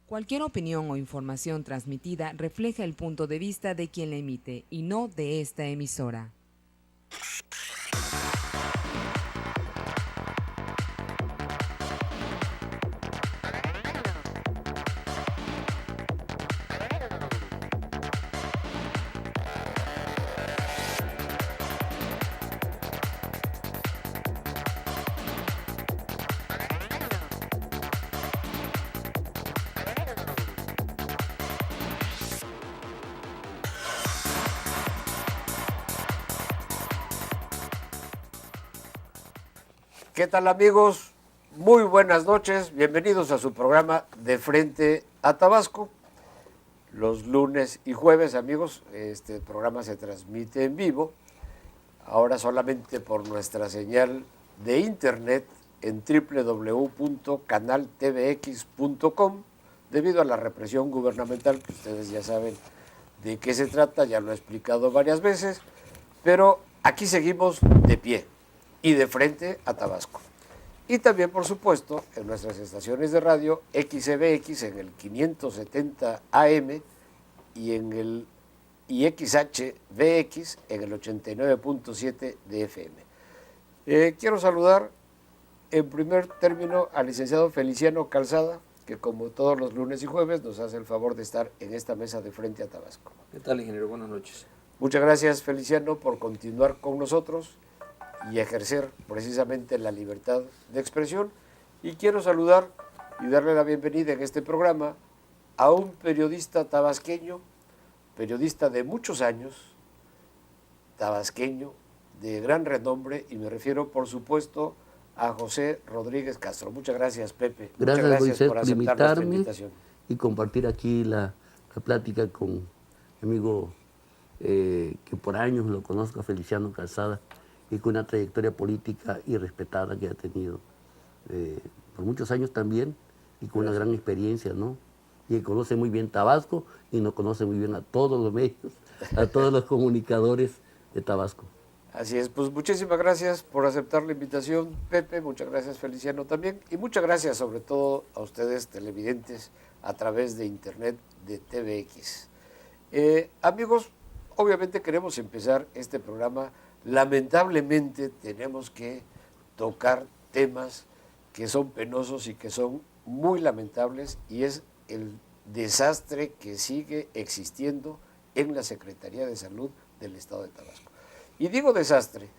Cualquier opinión o información transmitida refleja el punto de vista de quien la emite y no de esta emisora. ¿Qué tal, amigos? Muy buenas noches, bienvenidos a su programa De Frente a Tabasco. Los lunes y jueves, amigos, este programa se transmite en vivo, ahora solamente por nuestra señal de internet en www.canaltvx.com, debido a la represión gubernamental, que ustedes ya saben de qué se trata, ya lo he explicado varias veces, pero aquí seguimos de pie y de frente a Tabasco. Y también, por supuesto, en nuestras estaciones de radio XBX en el 570 AM y en el XHBX en el 89.7 de FM. Quiero saludar en primer término al licenciado Feliciano Calzada, que como todos los lunes y jueves nos hace el favor de estar en esta mesa de frente a Tabasco. ¿Qué tal, ingeniero? Buenas noches. Muchas gracias, Feliciano, por continuar con nosotros y ejercer precisamente la libertad de expresión. Y quiero saludar y darle la bienvenida en este programa a un periodista tabasqueño, periodista de muchos años, tabasqueño, de gran renombre, y me refiero, por supuesto, a José Rodríguez Castro. Muchas gracias, Pepe. Gracias, Muchas gracias Moisés, por aceptar nuestra invitación. Y compartir aquí la plática con mi amigo que por años lo conozco, Feliciano Calzada, y con una trayectoria política y respetada que ha tenido por muchos años también, y con una gran experiencia, ¿no? Y que conoce muy bien Tabasco y nos conoce muy bien a todos los medios, a todos los comunicadores de Tabasco. Así es, pues muchísimas gracias por aceptar la invitación, Pepe, muchas gracias, Feliciano, también, y muchas gracias sobre todo a ustedes, televidentes, a través de internet de TVX. Amigos, obviamente queremos empezar este programa. Lamentablemente tenemos que tocar temas que son penosos y que son muy lamentables, y es el desastre que sigue existiendo en la Secretaría de Salud del Estado de Tabasco. Y digo desastre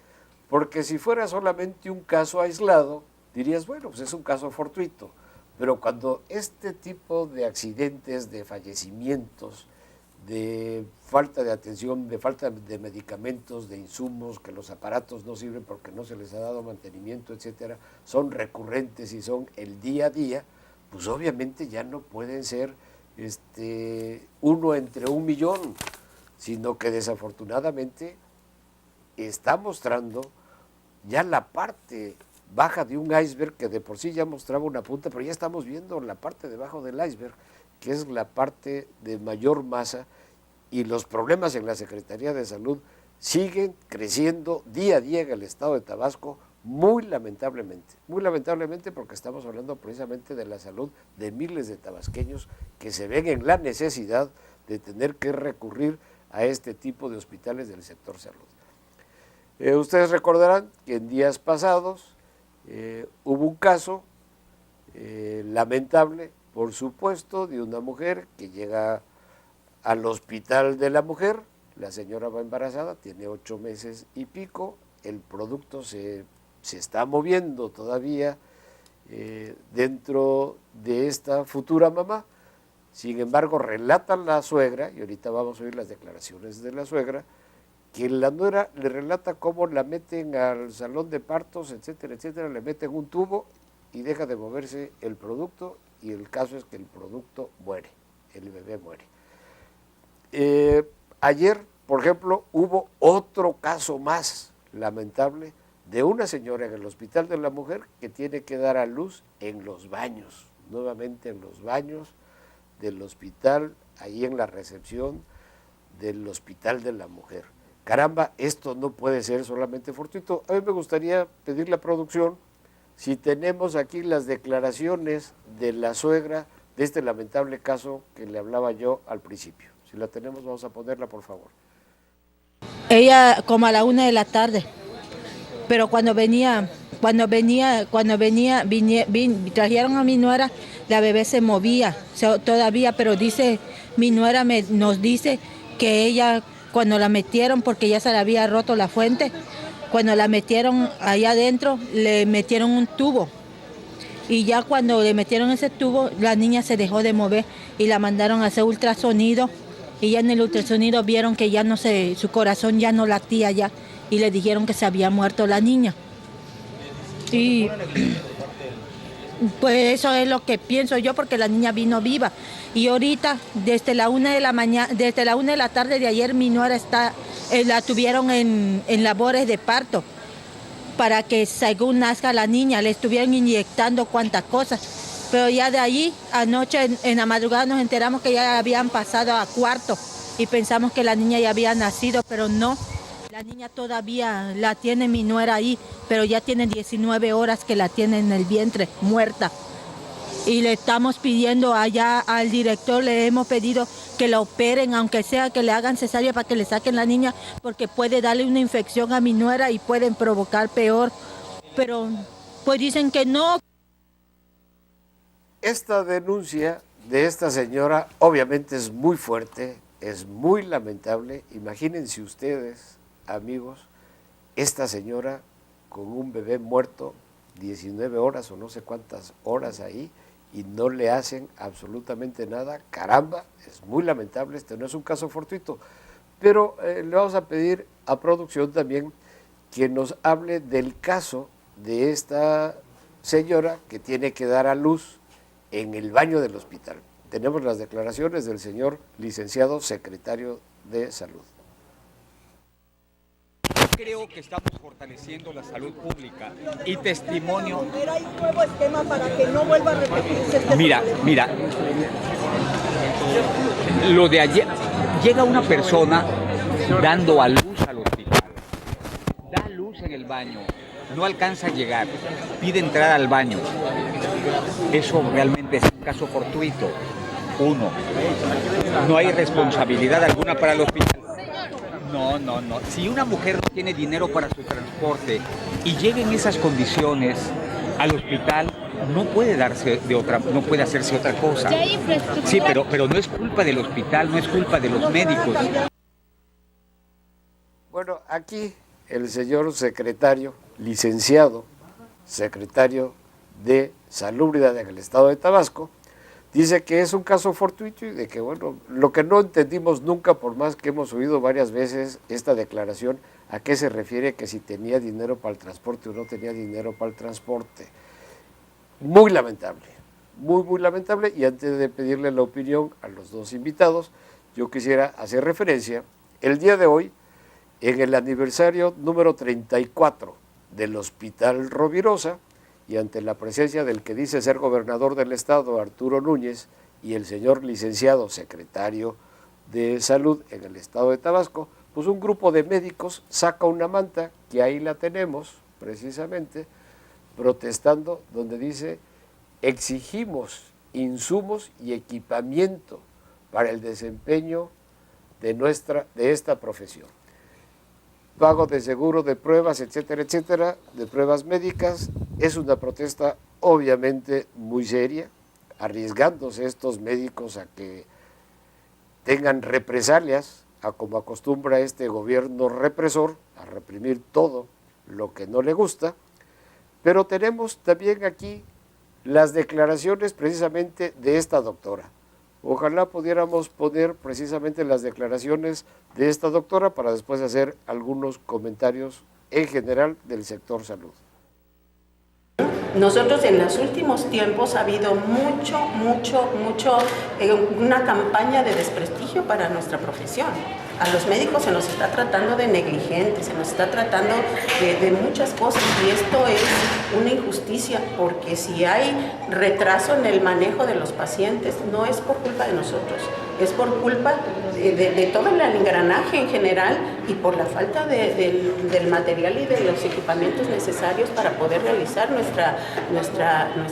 porque si fuera solamente un caso aislado, dirías, bueno, pues es un caso fortuito, pero cuando este tipo de accidentes, de fallecimientos, de falta de atención, de falta de medicamentos, de insumos, que los aparatos no sirven porque no se les ha dado mantenimiento, etcétera, son recurrentes y son el día a día, pues obviamente ya no pueden ser uno entre 1,000,000, sino que desafortunadamente está mostrando ya la parte baja de un iceberg, que de por sí ya mostraba una punta, pero ya estamos viendo la parte debajo del iceberg, que es la parte de mayor masa, y los problemas en la Secretaría de Salud siguen creciendo día a día en el estado de Tabasco, muy lamentablemente, porque estamos hablando precisamente de la salud de miles de tabasqueños que se ven en la necesidad de tener que recurrir a este tipo de hospitales del sector salud. Ustedes recordarán que en días pasados hubo un caso lamentable, por supuesto, de una mujer que llega al hospital de la mujer. La señora va embarazada, tiene 8 meses y pico, el producto se está moviendo todavía dentro de esta futura mamá. Sin embargo, relata la suegra, y ahorita vamos a oír las declaraciones de la suegra, que la nuera le relata cómo la meten al salón de partos, etcétera, etcétera, le meten un tubo y deja de moverse el producto, y el caso es que el producto muere, el bebé muere. Ayer, por ejemplo, hubo otro caso más lamentable de una señora en el hospital de la mujer que tiene que dar a luz en los baños, nuevamente en los baños del hospital, ahí en la recepción del hospital de la mujer. Caramba, esto no puede ser solamente fortuito. A mí me gustaría pedirle a producción si tenemos aquí las declaraciones de la suegra de este lamentable caso que le hablaba yo al principio. Si la tenemos, vamos a ponerla, por favor. Ella como a la 1 de la tarde, pero cuando trajeron a mi nuera, la bebé se movía todavía, pero mi nuera nos dice que ella cuando la metieron, porque ya se le había roto la fuente, cuando la metieron allá adentro, le metieron un tubo. Y ya cuando le metieron ese tubo, la niña se dejó de mover y la mandaron a hacer ultrasonido. Y ya en el ultrasonido vieron que ya su corazón ya no latía ya. Y le dijeron que se había muerto la niña. Y pues eso es lo que pienso yo, porque la niña vino viva. Y ahorita, desde la 1 de la tarde de ayer, mi nuera la tuvieron en labores de parto, para que según nazca la niña, le estuvieron inyectando cuantas cosas. Pero ya de allí, anoche en la madrugada nos enteramos que ya habían pasado a cuarto y pensamos que la niña ya había nacido, pero no. La niña todavía la tiene mi nuera ahí, pero ya tiene 19 horas que la tiene en el vientre, muerta. Y le estamos pidiendo allá al director, le hemos pedido que la operen, aunque sea que le hagan cesárea para que le saquen la niña, porque puede darle una infección a mi nuera y pueden provocar peor. Pero pues dicen que no. Esta denuncia de esta señora obviamente es muy fuerte, es muy lamentable. Imagínense ustedes, amigos, esta señora con un bebé muerto, 19 horas o no sé cuántas horas ahí, y no le hacen absolutamente nada. Caramba, es muy lamentable, este no es un caso fortuito. Pero le vamos a pedir a producción también que nos hable del caso de esta señora que tiene que dar a luz en el baño del hospital. Tenemos las declaraciones del señor licenciado secretario de Salud. Creo que estamos fortaleciendo la salud pública y testimonio. Hay un nuevo esquema para que no vuelva a repetirse. Mira, lo de ayer, llega una persona dando a luz al hospital, da luz en el baño, no alcanza a llegar, pide entrar al baño. Eso realmente es un caso fortuito. Uno, no hay responsabilidad alguna para el hospital. No. Si una mujer no tiene dinero para su transporte y llega en esas condiciones al hospital, no puede hacerse otra cosa. Sí, pero no es culpa del hospital, no es culpa de los médicos. Bueno, aquí el señor secretario, licenciado, secretario de Salubridad en el estado de Tabasco, dice que es un caso fortuito y de que, bueno, lo que no entendimos nunca, por más que hemos oído varias veces esta declaración, a qué se refiere que si tenía dinero para el transporte o no tenía dinero para el transporte. Muy lamentable, muy lamentable. Y antes de pedirle la opinión a los dos invitados, yo quisiera hacer referencia, el día de hoy, en el aniversario número 34 del Hospital Rovirosa, y ante la presencia del que dice ser gobernador del estado, Arturo Núñez, y el señor licenciado secretario de Salud en el estado de Tabasco, pues un grupo de médicos saca una manta, que ahí la tenemos precisamente, protestando, donde dice: exigimos insumos y equipamiento para el desempeño de esta profesión. Pago de seguro de pruebas, etcétera, etcétera, de pruebas médicas. Es una protesta obviamente muy seria, arriesgándose estos médicos a que tengan represalias, a como acostumbra este gobierno represor, a reprimir todo lo que no le gusta. Pero tenemos también aquí las declaraciones precisamente de esta doctora. Ojalá pudiéramos poner precisamente las declaraciones de esta doctora para después hacer algunos comentarios en general del sector salud. Nosotros en los últimos tiempos ha habido una campaña de desprestigio para nuestra profesión. A los médicos se nos está tratando de negligentes, se nos está tratando de muchas cosas y esto es una injusticia porque si hay retraso en el manejo de los pacientes no es por culpa de nosotros, es por culpa de todo el engranaje en general y por la falta del material y de los equipamientos necesarios para poder realizar nuestra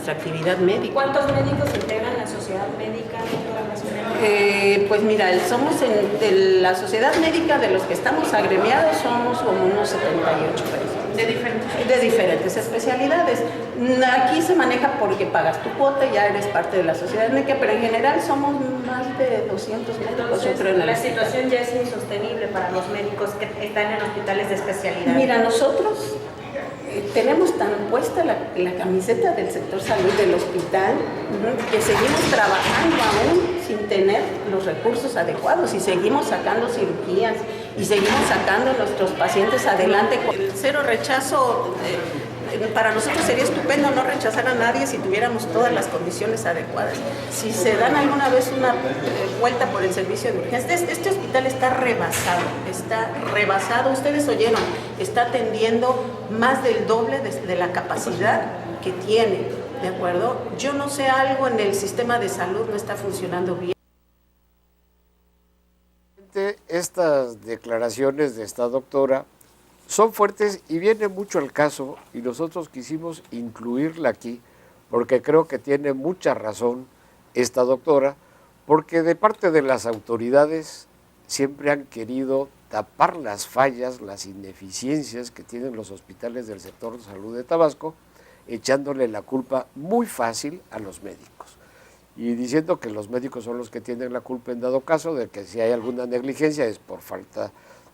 actividad médica. ¿Cuántos médicos integran la sociedad médica, doctora Graciela? Pues mira, somos de la sociedad médica, de los que estamos agremiados, somos como unos 78 personas. De diferentes especialidades. Aquí se maneja porque pagas tu cuota y ya eres parte de la sociedad médica, pero en general somos más de 200 médicos. Entonces, la situación ya es insostenible para los médicos que están en hospitales de especialidad. Mira, nosotros tenemos tan puesta la camiseta del sector salud del hospital que seguimos trabajando aún sin tener los recursos adecuados y seguimos sacando cirugías y seguimos sacando a nuestros pacientes adelante. El cero rechazo, para nosotros sería estupendo no rechazar a nadie si tuviéramos todas las condiciones adecuadas. Si se dan alguna vez una vuelta por el servicio de urgencias, este hospital está rebasado, ustedes oyeron, está atendiendo más del doble de la capacidad que tiene, ¿de acuerdo? Yo no sé, algo en el sistema de salud no está funcionando bien. Estas declaraciones de esta doctora son fuertes y viene mucho al caso y nosotros quisimos incluirla aquí porque creo que tiene mucha razón esta doctora, porque de parte de las autoridades siempre han querido tapar las fallas, las ineficiencias que tienen los hospitales del sector de salud de Tabasco, echándole la culpa muy fácil a los médicos y diciendo que los médicos son los que tienen la culpa en dado caso de que si hay alguna negligencia es por falta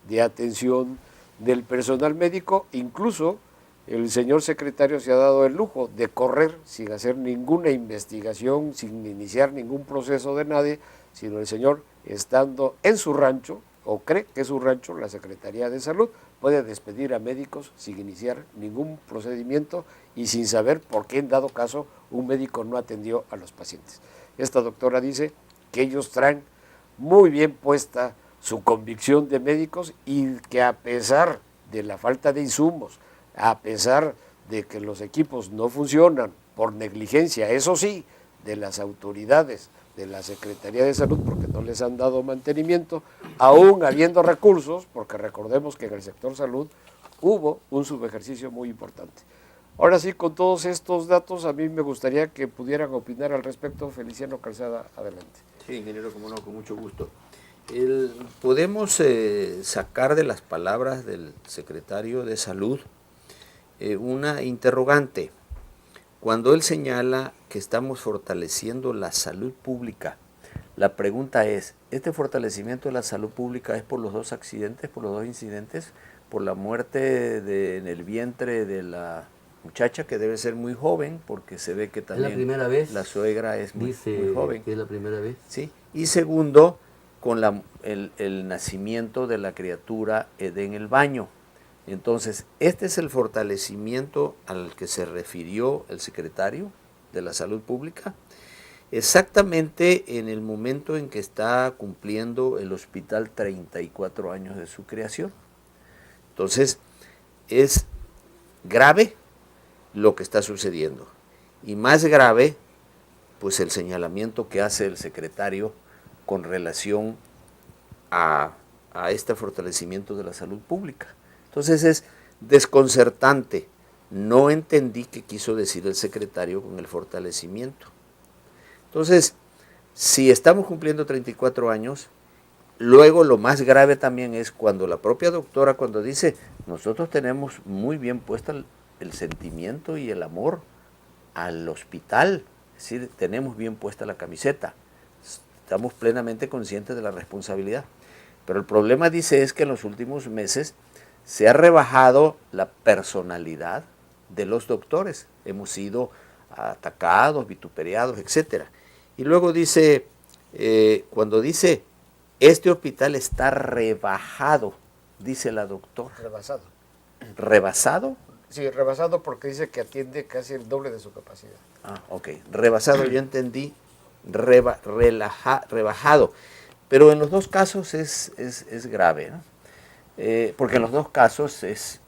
de atención del personal médico. Incluso el señor secretario se ha dado el lujo de correr sin hacer ninguna investigación, sin iniciar ningún proceso de nadie, sino el señor estando en su rancho, o cree que es su rancho, la Secretaría de Salud, puede despedir a médicos sin iniciar ningún procedimiento y sin saber por qué en dado caso un médico no atendió a los pacientes. Esta doctora dice que ellos traen muy bien puesta su convicción de médicos y que a pesar de la falta de insumos, a pesar de que los equipos no funcionan por negligencia, eso sí, de las autoridades de la Secretaría de Salud, porque no les han dado mantenimiento, aún habiendo recursos, porque recordemos que en el sector salud hubo un subejercicio muy importante. Ahora sí, con todos estos datos, a mí me gustaría que pudieran opinar al respecto. Feliciano Calzada, adelante. Sí, ingeniero, como no, con mucho gusto. Podemos sacar de las palabras del secretario de Salud una interrogante. Cuando él señala que estamos fortaleciendo la salud pública, la pregunta es, ¿este fortalecimiento de la salud pública es por los dos accidentes, por los dos incidentes, por la muerte en el vientre de la muchacha, que debe ser muy joven, porque se ve que también ¿Es la primera vez? La suegra es muy joven? Que es la primera vez. Sí. Y segundo, con el nacimiento de la criatura en el baño. Entonces, este es el fortalecimiento al que se refirió el secretario de la Salud Pública, exactamente en el momento en que está cumpliendo el hospital 34 años de su creación. Entonces, es grave lo que está sucediendo. Y más grave, pues el señalamiento que hace el secretario con relación a este fortalecimiento de la salud pública. Entonces es desconcertante. No entendí qué quiso decir el secretario con el fortalecimiento. Entonces, si estamos cumpliendo 34 años, luego lo más grave también es cuando la propia doctora, cuando dice, nosotros tenemos muy bien puesta el sentimiento y el amor al hospital, es decir, tenemos bien puesta la camiseta, estamos plenamente conscientes de la responsabilidad. Pero el problema, dice, es que en los últimos meses se ha rebajado la personalidad de los doctores. Hemos sido atacados, vituperiados, etc. Y luego dice, cuando dice, este hospital está rebajado, dice la doctora. Rebasado. ¿Rebasado? Sí, rebasado porque dice que atiende casi el doble de su capacidad. Ah, ok. Rebasado, yo entendí rebajado. Pero en los dos casos es grave, ¿no? Porque en los dos casos es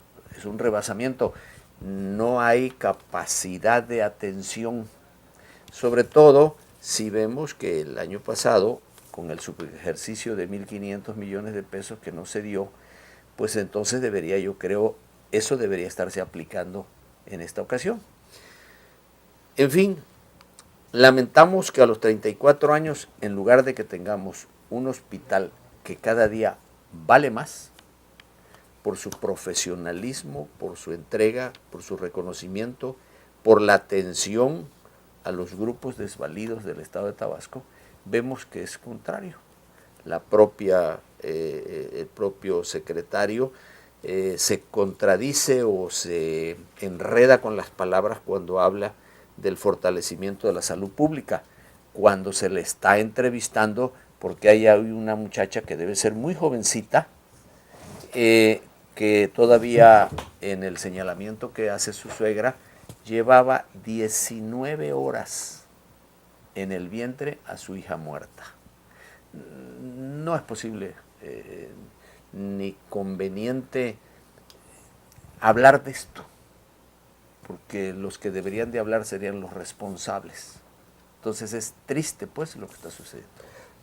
un rebasamiento. No hay capacidad de atención, sobre todo si vemos que el año pasado, con el subejercicio de 1.500 millones de pesos que no se dio, pues entonces debería, yo creo, eso debería estarse aplicando en esta ocasión. En fin, lamentamos que a los 34 años, en lugar de que tengamos un hospital que cada día vale más, por su profesionalismo, por su entrega, por su reconocimiento, por la atención a los grupos desvalidos del Estado de Tabasco, vemos que es contrario. El propio secretario se contradice o se enreda con las palabras cuando habla del fortalecimiento de la salud pública, cuando se le está entrevistando, porque hay una muchacha que debe ser muy jovencita, que todavía en el señalamiento que hace su suegra, llevaba 19 horas en el vientre a su hija muerta. No es posible ni conveniente hablar de esto, porque los que deberían de hablar serían los responsables. Entonces es triste pues lo que está sucediendo.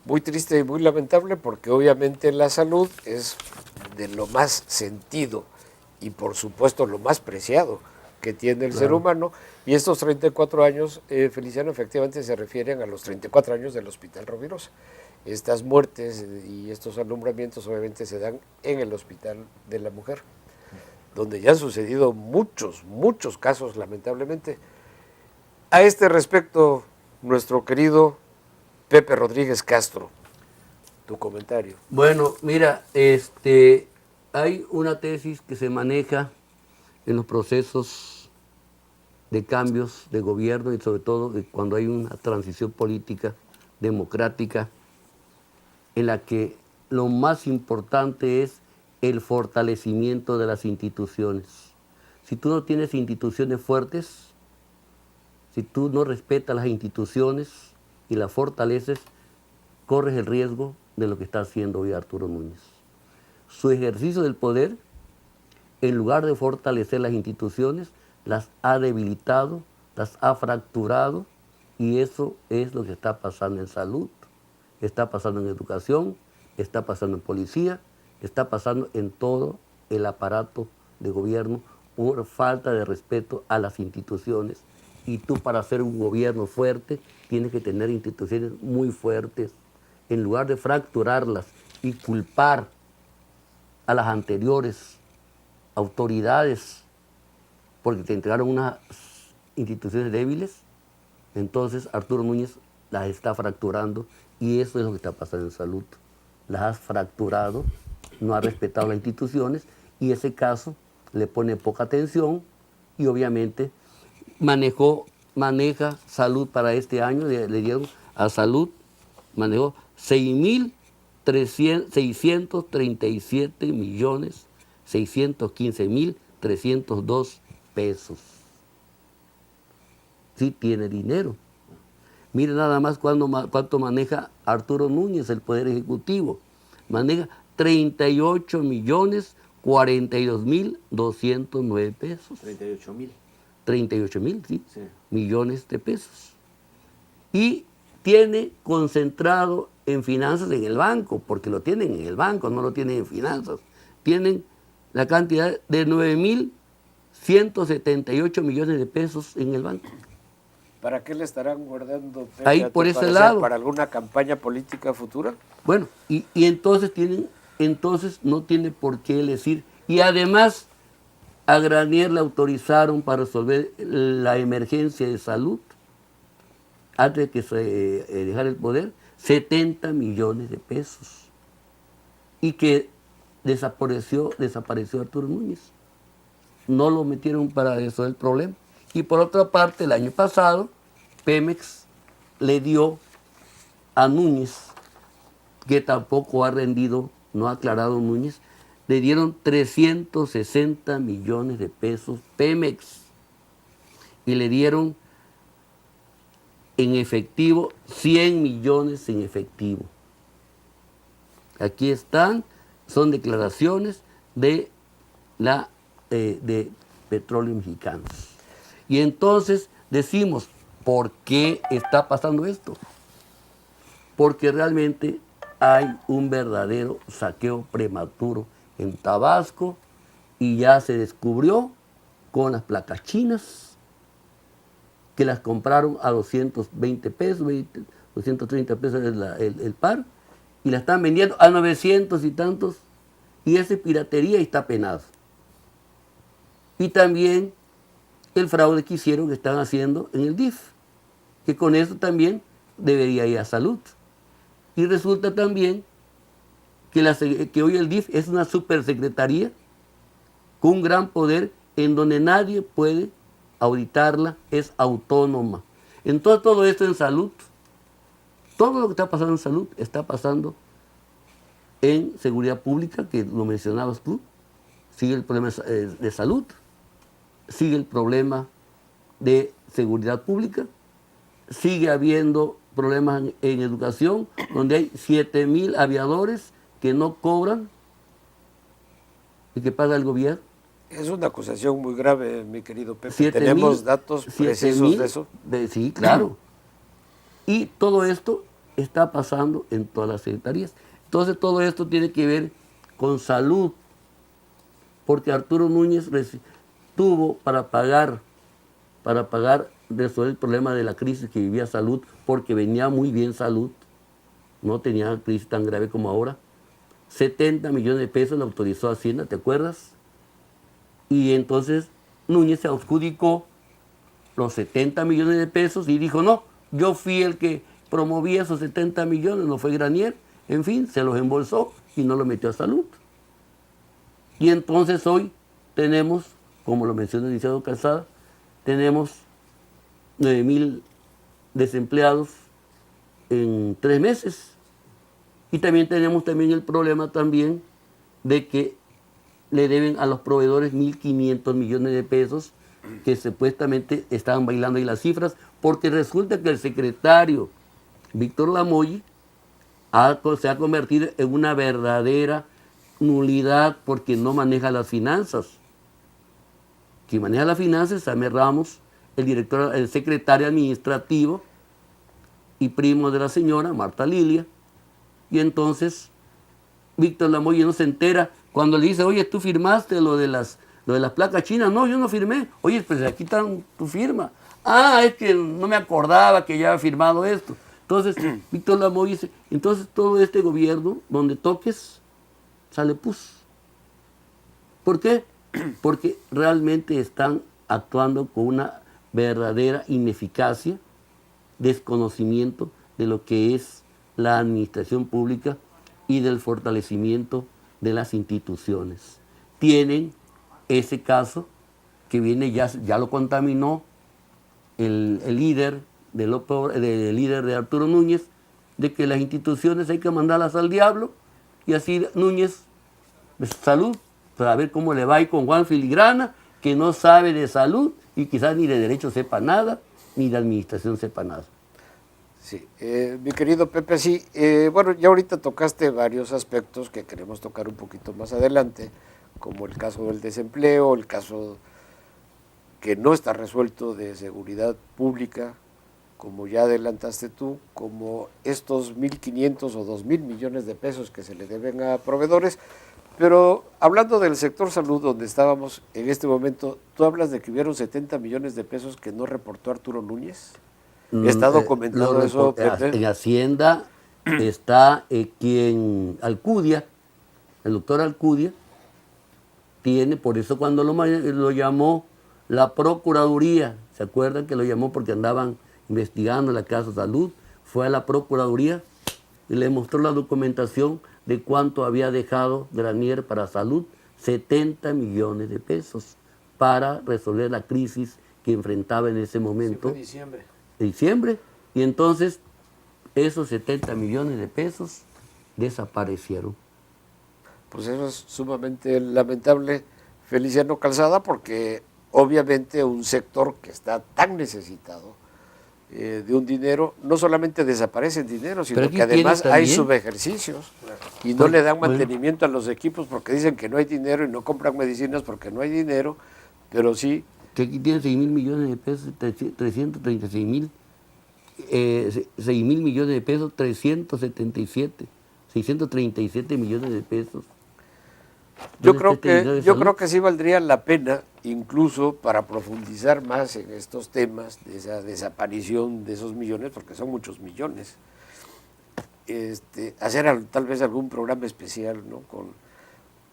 Muy triste y muy lamentable, porque obviamente la salud es de lo más sentido y por supuesto lo más preciado que tiene el ser humano, y estos 34 años, Feliciano, efectivamente se refieren a los 34 años del Hospital Rovirosa. Estas muertes y estos alumbramientos obviamente se dan en el Hospital de la Mujer, donde ya han sucedido muchos casos, lamentablemente. A este respecto, nuestro querido Pepe Rodríguez Castro, tu comentario. Bueno, mira, hay una tesis que se maneja en los procesos de cambios de gobierno y sobre todo cuando hay una transición política democrática en la que lo más importante es el fortalecimiento de las instituciones. Si tú no tienes instituciones fuertes, si tú no respetas las instituciones y las fortaleces, corres el riesgo de lo que está haciendo hoy Arturo Núñez. Su ejercicio del poder, en lugar de fortalecer las instituciones, las ha debilitado, las ha fracturado, y eso es lo que está pasando en salud, está pasando en educación, está pasando en policía, está pasando en todo el aparato de gobierno por falta de respeto a las instituciones. Y tú, para hacer un gobierno fuerte, tienes que tener instituciones muy fuertes. En lugar de fracturarlas y culpar a las anteriores autoridades porque te entregaron unas instituciones débiles, entonces Arturo Núñez las está fracturando, y eso es lo que está pasando en salud. Las has fracturado, no ha respetado las instituciones, y ese caso le pone poca atención, y obviamente maneja salud para este año, le dieron a salud, manejó 6.637.615.302 pesos. Sí tiene dinero. Mire nada más cuánto maneja Arturo Núñez, el Poder Ejecutivo. Maneja 38.042.209 pesos. 38.000, sí, millones de pesos. Y tiene concentrado en finanzas en el banco, porque lo tienen en el banco, no lo tienen en finanzas. Tienen la cantidad de 9.178 millones de pesos en el banco. ¿Para qué le estarán guardando, Pepe, ahí por ese lado? ¿Para alguna campaña política futura? Bueno, y entonces no tiene por qué decir. Y además, a Granier le autorizaron para resolver la emergencia de salud, antes de que se dejara el poder, 70 millones de pesos. Y que desapareció Arturo Núñez. No lo metieron para resolver el problema. Y por otra parte, el año pasado, Pemex le dio a Núñez, que tampoco ha rendido, no ha aclarado Núñez, le dieron 360 millones de pesos Pemex. Y le dieron en efectivo 100 millones en efectivo. Aquí están, son declaraciones de Petróleos Mexicanos. Y entonces decimos, ¿por qué está pasando esto? Porque realmente hay un verdadero saqueo prematuro en Tabasco y ya se descubrió con las placas chinas que las compraron a 220 pesos, 230 pesos el par, y la están vendiendo a 900 y tantos, y esa es piratería y está penado. Y también el fraude que hicieron, que están haciendo en el DIF, que con eso también debería ir a salud. Y resulta también que hoy el DIF es una supersecretaría con un gran poder en donde nadie puede auditarla, es autónoma. Entonces todo esto en salud, todo lo que está pasando en salud está pasando en seguridad pública, que lo mencionabas tú, sigue el problema de salud, sigue el problema de seguridad pública, sigue habiendo problemas en educación, donde hay 7,000 aviadores que no cobran y que paga el gobierno. Es una acusación muy grave, mi querido Pepe. 7,000, ¿Tenemos datos precisos de eso? Sí, claro. Y todo esto está pasando en todas las secretarías. Entonces todo esto tiene que ver con salud, porque Arturo Núñez tuvo para pagar, resolver el problema de la crisis que vivía salud, porque venía muy bien salud, no tenía crisis tan grave como ahora. 70 millones de pesos le autorizó Hacienda, ¿te acuerdas? Y entonces Núñez se adjudicó los 70 millones de pesos y dijo, no, yo fui el que promovía esos 70 millones, no fue Granier. En fin, se los embolsó y no lo metió a salud. Y entonces hoy tenemos, como lo mencionó el licenciado Calzada, tenemos 9,000 desempleados en 3 meses. Y también tenemos el problema también de que le deben a los proveedores 1.500 millones de pesos, que supuestamente estaban bailando ahí las cifras, porque resulta que el secretario Víctor Lamoy se ha convertido en una verdadera nulidad porque no maneja las finanzas. Quien maneja las finanzas es Samir Ramos, el secretario administrativo y primo de la señora Marta Lilia. Y entonces Víctor Lamoy no se entera cuando le dice, oye, ¿tú firmaste lo de las placas chinas? No, yo no firmé. Oye, pues aquí está tu firma. Ah, es que no me acordaba que ya había firmado esto. Entonces, Víctor Lamoy dice, entonces todo este gobierno, donde toques, sale pus. ¿Por qué? Porque realmente están actuando con una verdadera ineficacia, desconocimiento de lo que es la administración pública y del fortalecimiento de las instituciones. Tienen ese caso que viene, ya lo contaminó el líder de Arturo Núñez, de que las instituciones hay que mandarlas al diablo, y así Núñez, salud, para ver cómo le va ahí con Juan Filigrana, que no sabe de salud y quizás ni de derecho sepa nada, ni de administración sepa nada. Sí, mi querido Pepe, sí, bueno, ya ahorita tocaste varios aspectos que queremos tocar un poquito más adelante, como el caso del desempleo, el caso que no está resuelto de seguridad pública, como ya adelantaste tú, como estos 1.500 o 2,000 millones de pesos que se le deben a proveedores. Pero hablando del sector salud, donde estábamos en este momento, tú hablas de que hubieron 70 millones de pesos que no reportó Arturo Núñez. ¿Está documentado eso, Pepe? En Hacienda está quien Alcudia, el doctor Alcudia, tiene, por eso cuando lo llamó la Procuraduría, ¿se acuerdan que lo llamó porque andaban investigando la caso de salud? Fue a la Procuraduría y le mostró la documentación de cuánto había dejado Granier para salud, 70 millones de pesos para resolver la crisis que enfrentaba en ese momento. Sí, fue diciembre. Y entonces esos 70 millones de pesos desaparecieron. Pues eso es sumamente lamentable, Feliciano Calzada, porque obviamente un sector que está tan necesitado de un dinero, no solamente desaparecen dinero, sino Pero aquí que además tienes hay también- subejercicios y no le dan mantenimiento a los equipos porque dicen que no hay dinero y no compran medicinas porque no hay dinero, pero sí, Que aquí tiene 6.000 millones de pesos, 336 mil, 6.000 millones de pesos, 637 millones de pesos. yo ¿Dónde creo está este dinero que de yo salud? creo que sí valdría la pena, incluso para profundizar más en estos temas de esa desaparición de esos millones, porque son muchos millones, hacer tal vez algún programa especial, ¿no?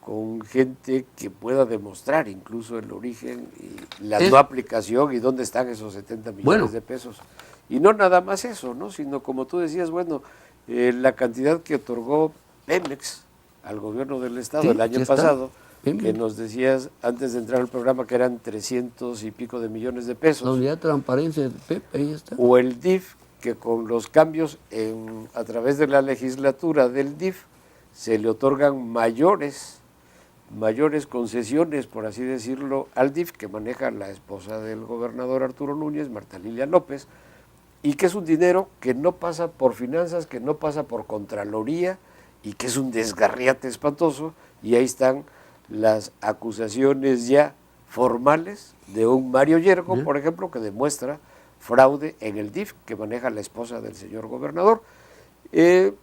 Con gente que pueda demostrar incluso el origen y la no aplicación y dónde están esos 70 millones de pesos. Y no nada más eso, ¿no? Sino como tú decías, bueno, la cantidad que otorgó Pemex al gobierno del estado Sí, el año ya está. pasado, Pemex. que nos decías antes de entrar al programa que eran 300 y pico de millones de La pesos, unidad de transparencia, Pep, ahí está. o el DIF, que con los cambios a través de la legislatura del DIF se le otorgan mayores concesiones, por así decirlo, al DIF, que maneja la esposa del gobernador Arturo Núñez, Marta Lilia López, y que es un dinero que no pasa por finanzas, que no pasa por Contraloría, y que es un desgarriate espantoso, y ahí están las acusaciones ya formales de un Mario Yergo, por ejemplo, que demuestra fraude en el DIF, que maneja la esposa del señor gobernador. El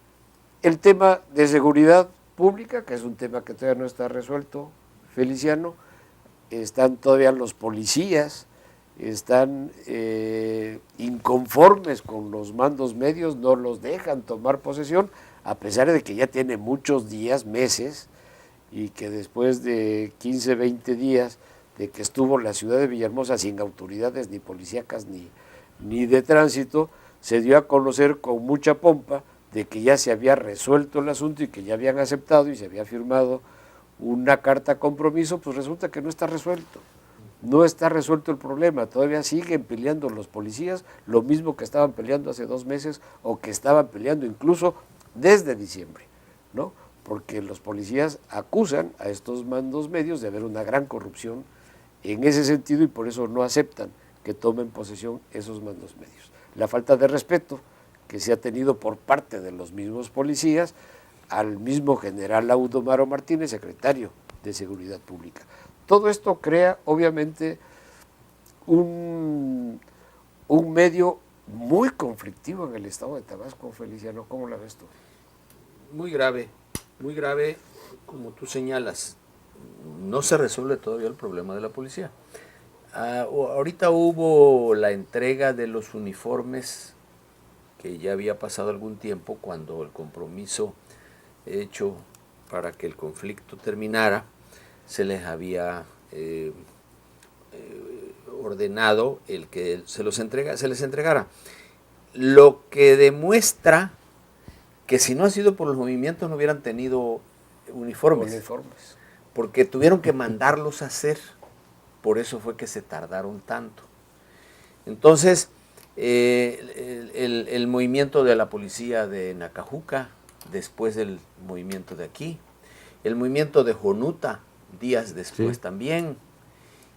tema de seguridad pública, que es un tema que todavía no está resuelto, Feliciano, están todavía los policías, están inconformes con los mandos medios, no los dejan tomar posesión, a pesar de que ya tiene muchos días, meses, y que después de 15, 20 días de que estuvo la ciudad de Villahermosa sin autoridades ni policíacas ni de tránsito, se dio a conocer con mucha pompa de que ya se había resuelto el asunto y que ya habían aceptado y se había firmado una carta compromiso, pues resulta que no está resuelto. No está resuelto el problema, todavía siguen peleando los policías, lo mismo que estaban peleando hace 2 meses o que estaban peleando incluso desde diciembre, ¿no? Porque los policías acusan a estos mandos medios de haber una gran corrupción en ese sentido y por eso no aceptan que tomen posesión esos mandos medios. La falta de respeto que se ha tenido por parte de los mismos policías al mismo general Audomaro Martínez, secretario de Seguridad Pública. Todo esto crea, obviamente, un medio muy conflictivo en el estado de Tabasco, Feliciano. ¿Cómo la ves tú? Muy grave, como tú señalas. No se resuelve todavía el problema de la policía. Ahorita hubo la entrega de los uniformes, que ya había pasado algún tiempo cuando el compromiso hecho para que el conflicto terminara, se les había ordenado el que se les entregara. Lo que demuestra que si no ha sido por los movimientos no hubieran tenido uniformes. Porque tuvieron que mandarlos a hacer, por eso fue que se tardaron tanto. Entonces, el movimiento de la policía de Nacajuca, después del movimiento de aquí, el movimiento de Jonuta, días después también,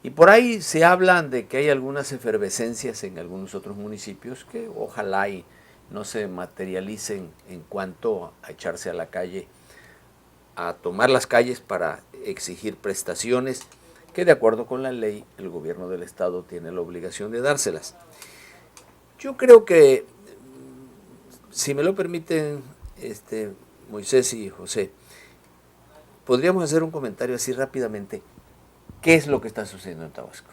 y por ahí se hablan de que hay algunas efervescencias en algunos otros municipios que ojalá y no se materialicen en cuanto a echarse a la calle, a tomar las calles para exigir prestaciones que de acuerdo con la ley el gobierno del estado tiene la obligación de dárselas. Yo creo que, si me lo permiten, Moisés y José, podríamos hacer un comentario así rápidamente. ¿Qué es lo que está sucediendo en Tabasco?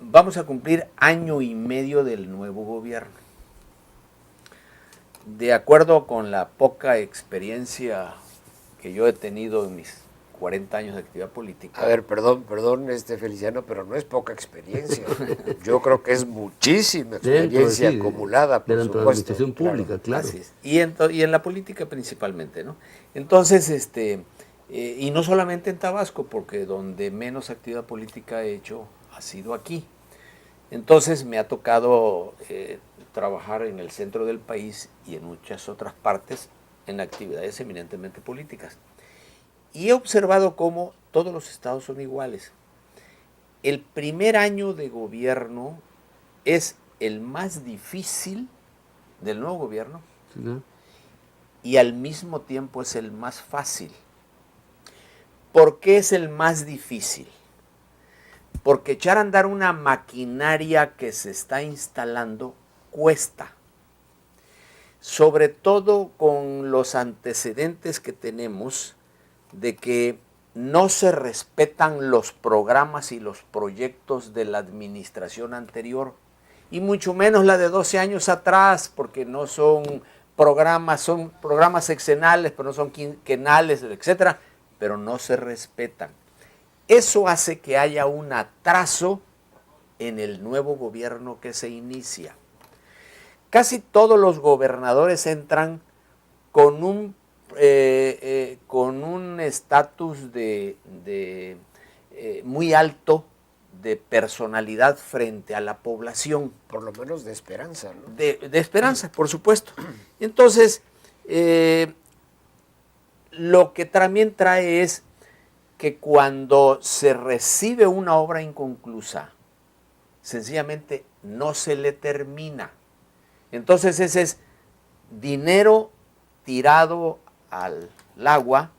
Vamos a cumplir 1 año y medio del nuevo gobierno. De acuerdo con la poca experiencia que yo he tenido en mis 40 años de actividad política. A ver, perdón, Feliciano, pero no es poca experiencia. Yo creo que es muchísima experiencia acumulada, por supuesto. De la administración pública, claro. Así es. Y en la política principalmente, ¿no? Entonces, y no solamente en Tabasco, porque donde menos actividad política he hecho ha sido aquí. Entonces me ha tocado trabajar en el centro del país y en muchas otras partes en actividades eminentemente políticas. Y he observado cómo todos los estados son iguales. El primer año de gobierno es el más difícil del nuevo gobierno ¿no? y al mismo tiempo es el más fácil. ¿Por qué es el más difícil? Porque echar a andar una maquinaria que se está instalando cuesta. Sobre todo con los antecedentes que tenemos de que no se respetan los programas y los proyectos de la administración anterior, y mucho menos la de 12 años atrás, porque no son programas sexenales, pero no son quinquenales, etcétera, pero no se respetan. Eso hace que haya un atraso en el nuevo gobierno que se inicia. Casi todos los gobernadores entran con un estatus muy alto de personalidad frente a la población. Por lo menos de esperanza, ¿no? De esperanza, por supuesto. Entonces, lo que también trae es que cuando se recibe una obra inconclusa, sencillamente no se le termina. Entonces ese es dinero tirado al agua,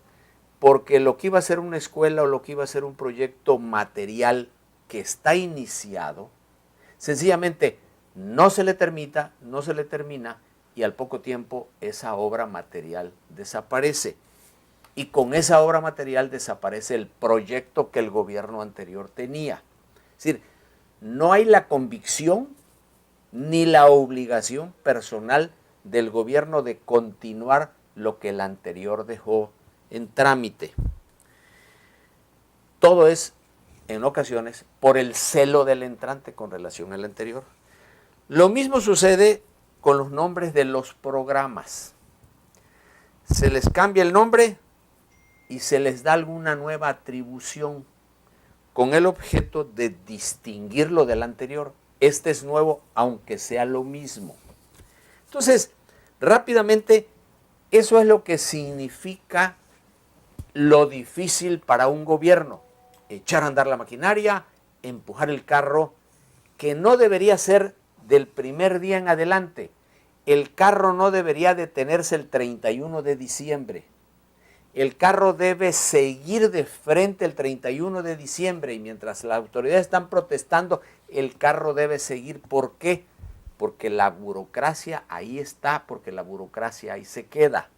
porque lo que iba a ser una escuela o lo que iba a ser un proyecto material que está iniciado, sencillamente no se le termina y al poco tiempo esa obra material desaparece. Y con esa obra material desaparece el proyecto que el gobierno anterior tenía. Es decir, no hay la convicción ni la obligación personal del gobierno de continuar lo que el anterior dejó en trámite. Todo es, en ocasiones, por el celo del entrante con relación al anterior. Lo mismo sucede con los nombres de los programas. Se les cambia el nombre y se les da alguna nueva atribución con el objeto de distinguirlo del anterior. Este es nuevo, aunque sea lo mismo. Entonces, rápidamente, eso es lo que significa lo difícil para un gobierno. Echar a andar la maquinaria, empujar el carro, que no debería ser del primer día en adelante. El carro no debería detenerse el 31 de diciembre. El carro debe seguir de frente el 31 de diciembre y mientras las autoridades están protestando, el carro debe seguir. ¿Por qué? Porque la burocracia ahí está, porque la burocracia ahí se queda.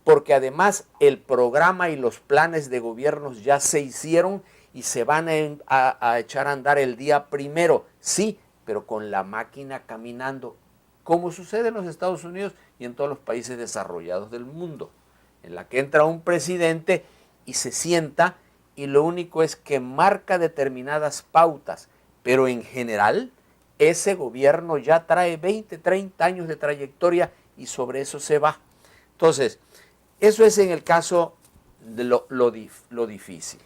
Porque además el programa y los planes de gobiernos ya se hicieron y se van a echar a andar el día primero. Sí, pero con la máquina caminando, como sucede en los Estados Unidos y en todos los países desarrollados del mundo, en la que entra un presidente y se sienta y lo único es que marca determinadas pautas, pero en general ese gobierno ya trae 20, 30 años de trayectoria y sobre eso se va. Entonces, eso es en el caso de lo difícil.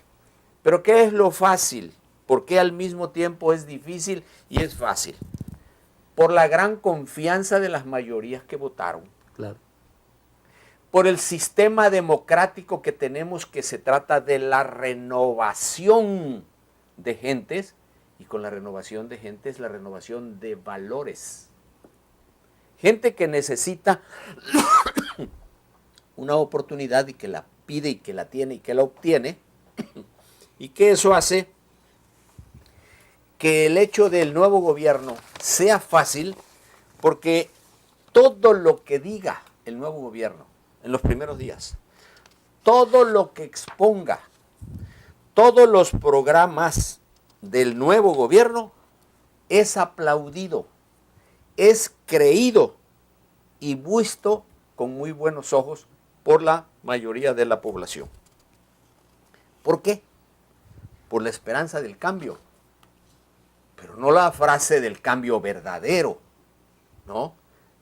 Pero ¿qué es lo fácil? ¿Por qué al mismo tiempo es difícil y es fácil? Por la gran confianza de las mayorías que votaron. Claro. Por el sistema democrático que tenemos, que se trata de la renovación de gentes, y con la renovación de gentes, la renovación de valores. Gente que necesita una oportunidad y que la pide y que la tiene y que la obtiene, y que eso hace que el hecho del nuevo gobierno sea fácil, porque todo lo que diga el nuevo gobierno en los primeros días, todo lo que exponga, todos los programas del nuevo gobierno es aplaudido, es creído y visto con muy buenos ojos por la mayoría de la población. ¿Por qué? Por la esperanza del cambio, pero no la frase del cambio verdadero, ¿no?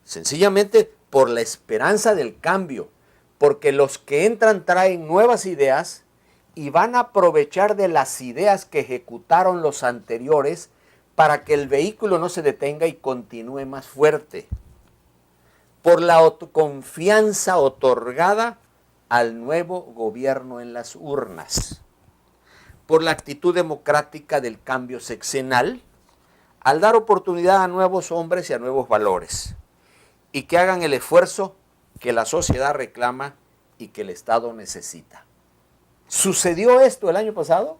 Sencillamente por la esperanza del cambio, porque los que entran traen nuevas ideas y van a aprovechar de las ideas que ejecutaron los anteriores para que el vehículo no se detenga y continúe más fuerte. Por la confianza otorgada al nuevo gobierno en las urnas. Por la actitud democrática del cambio sexenal, al dar oportunidad a nuevos hombres y a nuevos valores, y que hagan el esfuerzo que la sociedad reclama y que el Estado necesita. ¿Sucedió esto el año pasado?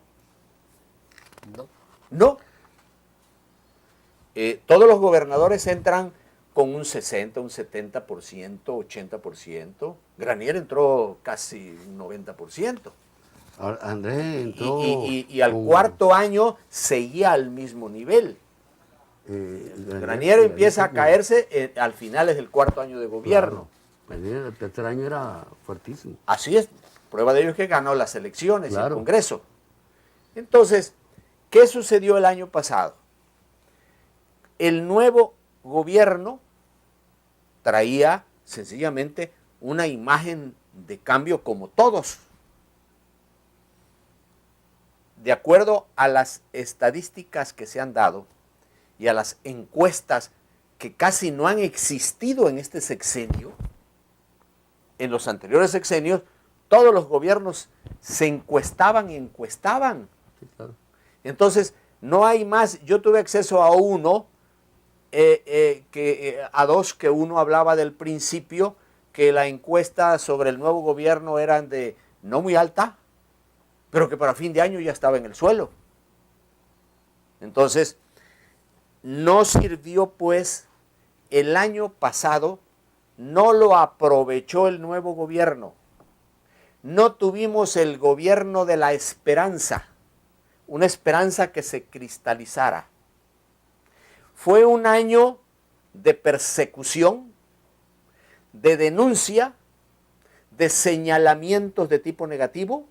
No. No. Todos los gobernadores entran con un 60, un 70%, 80%. Granier entró casi un 90%. Ahora, Andrés entró... Y al cuarto año seguía al mismo nivel. Granier empieza a caerse al finales del cuarto año de gobierno. Claro. El tercer año era fuertísimo. Así es. Prueba de ello es que ganó las elecciones y el Claro. Congreso. Entonces, ¿qué sucedió el año pasado? El nuevo gobierno traía sencillamente una imagen de cambio como todos. De acuerdo a las estadísticas que se han dado y a las encuestas que casi no han existido en este sexenio, en los anteriores sexenios, todos los gobiernos se encuestaban y encuestaban. Sí, claro. Entonces, no hay más. Yo tuve acceso a uno, a dos, que uno hablaba del principio, que la encuesta sobre el nuevo gobierno eran de no muy alta, pero que para fin de año ya estaba en el suelo. Entonces, no sirvió pues el año pasado, no lo aprovechó el nuevo gobierno. No tuvimos el gobierno de la esperanza, una esperanza que se cristalizara. Fue un año de persecución, de denuncia, de señalamientos de tipo negativo,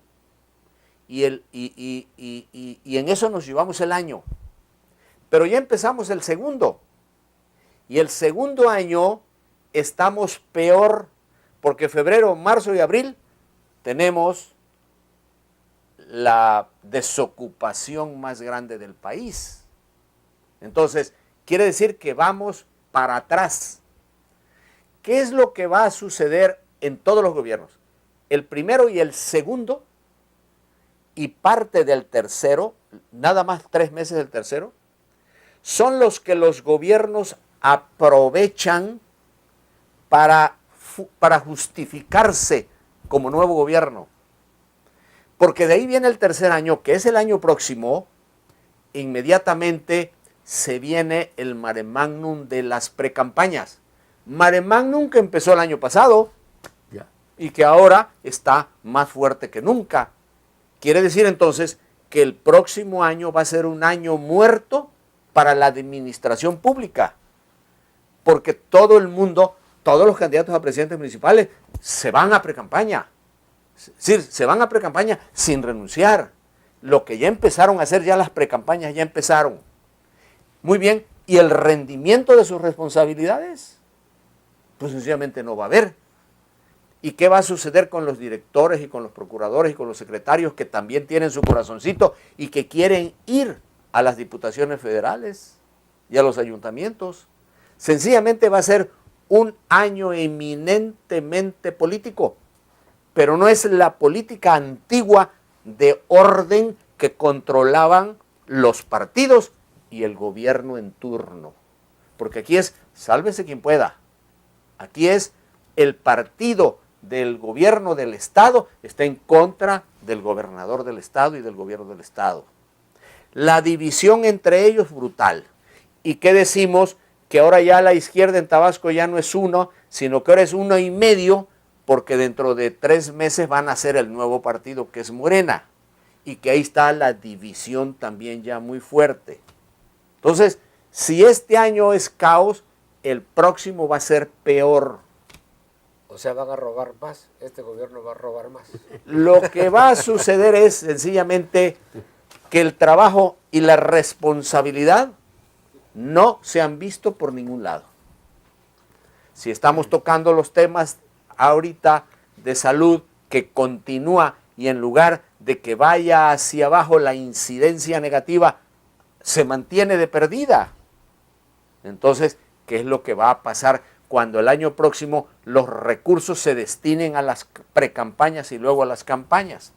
y en eso nos llevamos el año. Pero ya empezamos el segundo, y el segundo año estamos peor, porque febrero, marzo y abril tenemos la desocupación más grande del país. Entonces, quiere decir que vamos para atrás. ¿Qué es lo que va a suceder en todos los gobiernos? El primero y el segundo, y parte del tercero, nada más 3 meses del tercero, son los que los gobiernos aprovechan para justificarse como nuevo gobierno. Porque de ahí viene el tercer año, que es el año próximo. Inmediatamente se viene el mare magnum de las precampañas. Mare magnum que empezó el año pasado y que ahora está más fuerte que nunca. Quiere decir entonces que el próximo año va a ser un año muerto para la administración pública. Porque todo el mundo, todos los candidatos a presidentes municipales se van a precampaña. Es decir, se van a precampaña sin renunciar. Lo que ya empezaron a hacer, ya las precampañas ya empezaron. Muy bien, ¿y el rendimiento de sus responsabilidades? Pues sencillamente no va a haber. ¿Y qué va a suceder con los directores y con los procuradores y con los secretarios que también tienen su corazoncito y que quieren ir a las diputaciones federales y a los ayuntamientos? Sencillamente va a ser un año eminentemente político, pero no es la política antigua de orden que controlaban los partidos y el gobierno en turno. Porque aquí es, sálvese quien pueda. Aquí es el partido del gobierno del Estado está en contra del gobernador del Estado y del gobierno del Estado. La división entre ellos brutal. ¿Y qué decimos? Que ahora ya la izquierda en Tabasco ya no es 1, sino que ahora es 1,5, porque dentro de 3 meses van a ser el nuevo partido que es Morena. Y que ahí está la división también ya muy fuerte. Entonces, si este año es caos, el próximo va a ser peor. O sea, van a robar más, este gobierno va a robar más. Lo que va a suceder es sencillamente que el trabajo y la responsabilidad no se han visto por ningún lado. Si estamos tocando los temas ahorita de salud, que continúa, y en lugar de que vaya hacia abajo la incidencia negativa, se mantiene de perdida. Entonces, ¿qué es lo que va a pasar cuando el año próximo los recursos se destinen a las precampañas y luego a las campañas?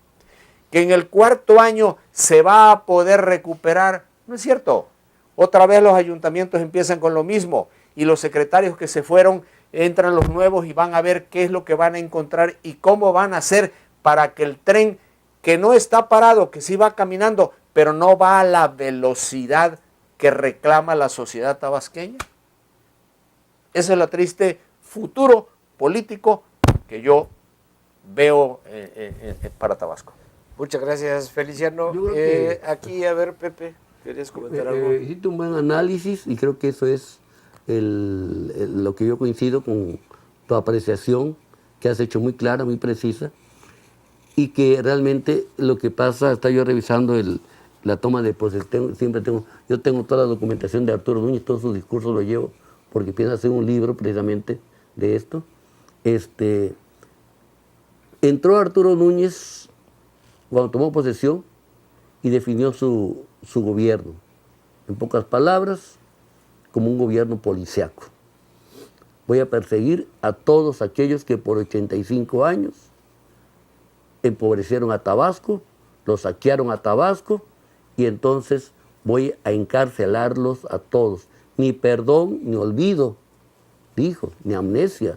Que en el cuarto año se va a poder recuperar, no es cierto. Otra vez los ayuntamientos empiezan con lo mismo y los secretarios que se fueron, entran los nuevos y van a ver qué es lo que van a encontrar y cómo van a hacer para que el tren, que no está parado, que sí va caminando, pero no va a la velocidad que reclama la sociedad tabasqueña. Ese es el triste futuro político que yo veo para Tabasco. Muchas gracias, Feliciano. Yo creo que- Aquí, a ver, Pepe, ¿querías comentar algo? Hiciste un buen análisis y creo que eso es lo que yo coincido con tu apreciación, que has hecho muy clara, muy precisa, y que realmente lo que pasa, está yo revisando la toma de posesión, yo tengo toda la documentación de Arturo Núñez, todo su discurso lo llevo, porque pienso hacer un libro precisamente de esto. Entró Arturo Núñez cuando tomó posesión y definió su gobierno, en pocas palabras, como un gobierno policíaco. Voy a perseguir a todos aquellos que por 85 años empobrecieron a Tabasco, los saquearon a Tabasco, y entonces voy a encarcelarlos a todos. Ni perdón, ni olvido, dijo, ni amnesia.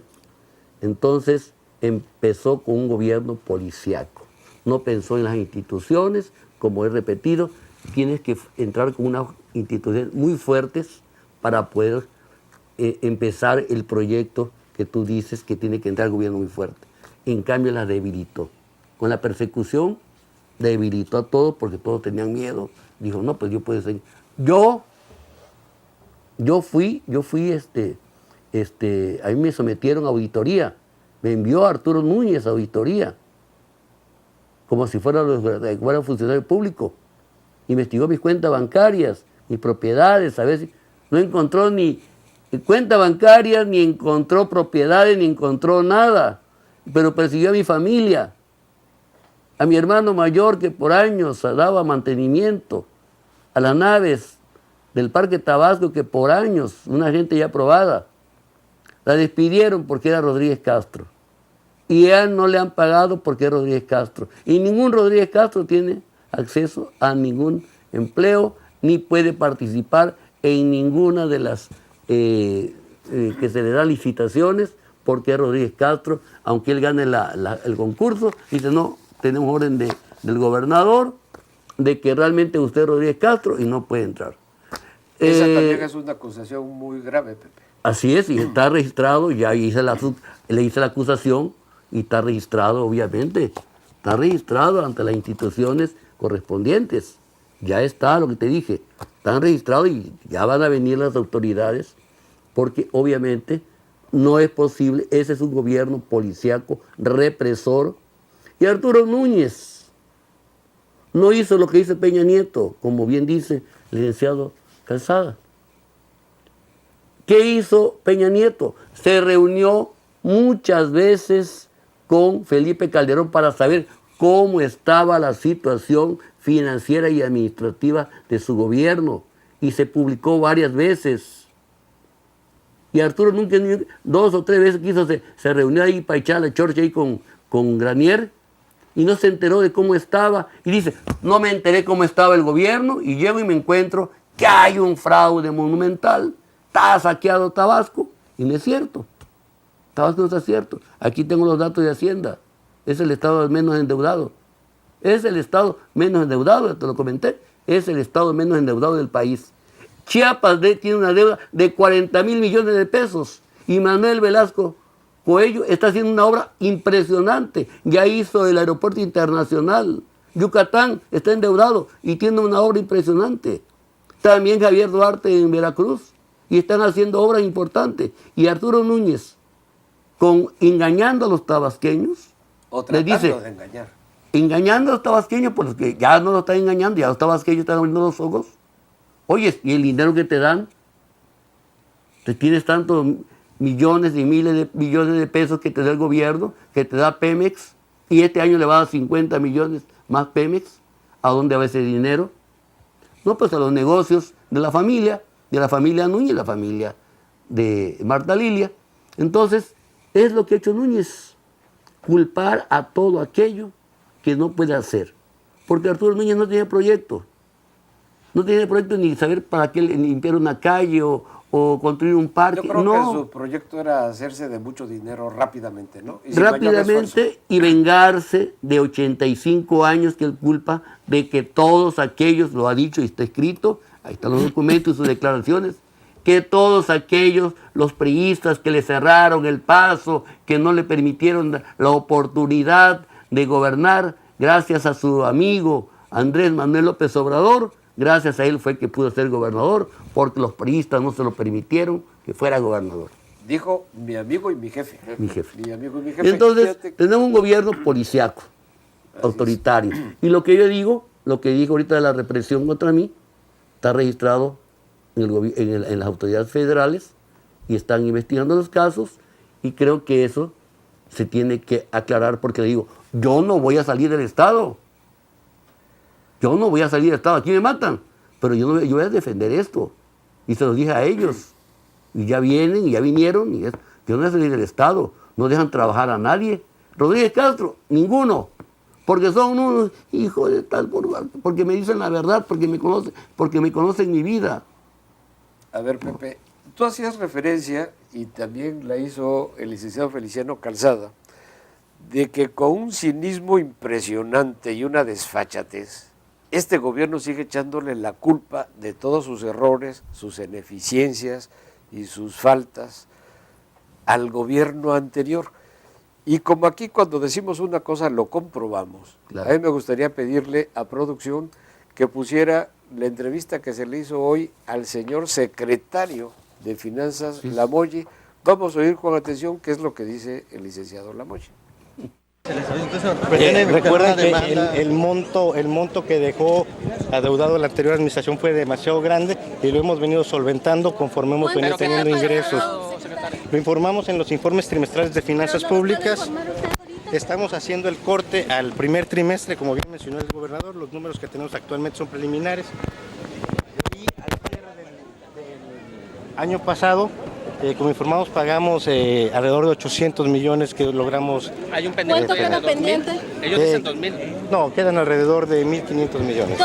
Entonces empezó con un gobierno policíaco. No pensó en las instituciones, como he repetido, tienes que entrar con unas instituciones muy fuertes para poder empezar el proyecto que tú dices que tiene que entrar el gobierno muy fuerte. En cambio las debilitó. Con la persecución debilitó a todos porque todos tenían miedo. Dijo, no, pues yo puedo seguir. Yo fui, a mí me sometieron a auditoría. Me envió Arturo Núñez a auditoría, como si fuera funcionario público. Investigó mis cuentas bancarias, mis propiedades, a ver si no encontró ni cuenta bancaria, ni encontró propiedades, ni encontró nada. Pero persiguió a mi familia, a mi hermano mayor que por años daba mantenimiento, a las naves del Parque Tabasco que por años, una gente ya aprobada, la despidieron porque era Rodríguez Castro. Y a él no le han pagado porque es Rodríguez Castro. Y ningún Rodríguez Castro tiene acceso a ningún empleo, ni puede participar en ninguna de las que se le da licitaciones, porque es Rodríguez Castro, aunque él gane el concurso, dice, no, tenemos orden del gobernador de que realmente usted es Rodríguez Castro y no puede entrar. Esa también es una acusación muy grave, Pepe. Así es, y está registrado, ya le hice la acusación y está registrado, obviamente, está registrado ante las instituciones correspondientes. Ya está lo que te dije, están registrados y ya van a venir las autoridades, porque obviamente no es posible, ese es un gobierno policíaco, represor. Y Arturo Núñez no hizo lo que hizo Peña Nieto, como bien dice el licenciado Calzada. ¿Qué hizo Peña Nieto? Se reunió muchas veces con Felipe Calderón para saber cómo estaba la situación financiera y administrativa de su gobierno, y se publicó varias veces. Y Arturo nunca, 2 o 3 veces quiso, se reunió ahí para echar la chorcha ahí con Granier, y no se enteró de cómo estaba, y dice, no me enteré cómo estaba el gobierno, y llego y me encuentro que hay un fraude monumental, está saqueado Tabasco, y no es cierto. Tabasco no está cierto. Aquí tengo los datos de Hacienda. Es el estado menos endeudado. Es el estado menos endeudado, te lo comenté. Es el estado menos endeudado del país. Chiapas tiene una deuda de 40,000 millones de pesos. Y Manuel Velasco Coello está haciendo una obra impresionante. Ya hizo el aeropuerto internacional. Yucatán está endeudado y tiene una obra impresionante. También Javier Duarte en Veracruz. Y están haciendo obras importantes. Y Arturo Núñez, engañando a los tabasqueños, O les tratando dice, de engañar. engañando a los tabasqueños, porque ya no lo están engañando, ya los tabasqueños están abriendo los ojos. Oye, y el dinero que te dan, te tienes tantos millones y miles de millones de pesos que te da el gobierno, que te da Pemex, y este año le va a dar 50 millones más Pemex. ¿A dónde va ese dinero? No, pues a los negocios de la familia Núñez, la familia de Marta Lilia. Entonces, es lo que ha hecho Núñez, culpar a todo aquello que no puede hacer. Porque Arturo Núñez no tiene proyecto. No tiene proyecto ni saber para qué limpiar una calle o construir un parque. Yo creo no. que su proyecto era hacerse de mucho dinero rápidamente, ¿no? Y sin mayor esfuerzo. Rápidamente y vengarse de 85 años que él culpa de que todos aquellos, lo ha dicho y está escrito, ahí están los documentos y sus declaraciones, que todos aquellos, los priistas que le cerraron el paso, que no le permitieron la oportunidad de gobernar, gracias a su amigo Andrés Manuel López Obrador, gracias a él fue que pudo ser gobernador, porque los priistas no se lo permitieron que fuera gobernador. Dijo mi amigo y mi jefe. Mi jefe. Mi amigo y mi jefe. Entonces, Fíjate. tenemos un gobierno policiaco, autoritario. Y lo que yo digo, lo que digo ahorita de la represión contra mí, está registrado en las autoridades federales y están investigando los casos, y creo que eso se tiene que aclarar, porque le digo, yo no voy a salir del Estado. Yo no voy a salir del Estado, aquí me matan, pero yo voy a defender esto. Y se los dije a ellos. Y ya vienen, y ya vinieron, yo no voy a salir del Estado. No dejan trabajar a nadie. Rodríguez Castro, ninguno. Porque son unos hijos de tal, porque me dicen la verdad, porque me conocen mi vida. A ver, Pepe, tú hacías referencia, y también la hizo el licenciado Feliciano Calzada, de que con un cinismo impresionante y una desfachatez, este gobierno sigue echándole la culpa de todos sus errores, sus ineficiencias y sus faltas al gobierno anterior. Y como aquí cuando decimos una cosa lo comprobamos, claro. A mí me gustaría pedirle a producción que pusiera la entrevista que se le hizo hoy al señor secretario de Finanzas, sí. Lamolle. Vamos a oír con atención qué es lo que dice el licenciado Lamolle. Recuerden que el monto que dejó adeudado la anterior administración fue demasiado grande y lo hemos venido solventando conforme hemos venido teniendo ingresos. Lo informamos en los informes trimestrales de finanzas públicas. Estamos haciendo el corte al primer trimestre, como bien mencionó el gobernador. Los números que tenemos actualmente son preliminares. Y al cierre del año pasado, como informamos, pagamos alrededor de 800 millones que logramos. ¿Hay un pendiente? ¿Cuánto queda pendiente? Ellos dicen 2,000. No, quedan alrededor de 1.500 millones.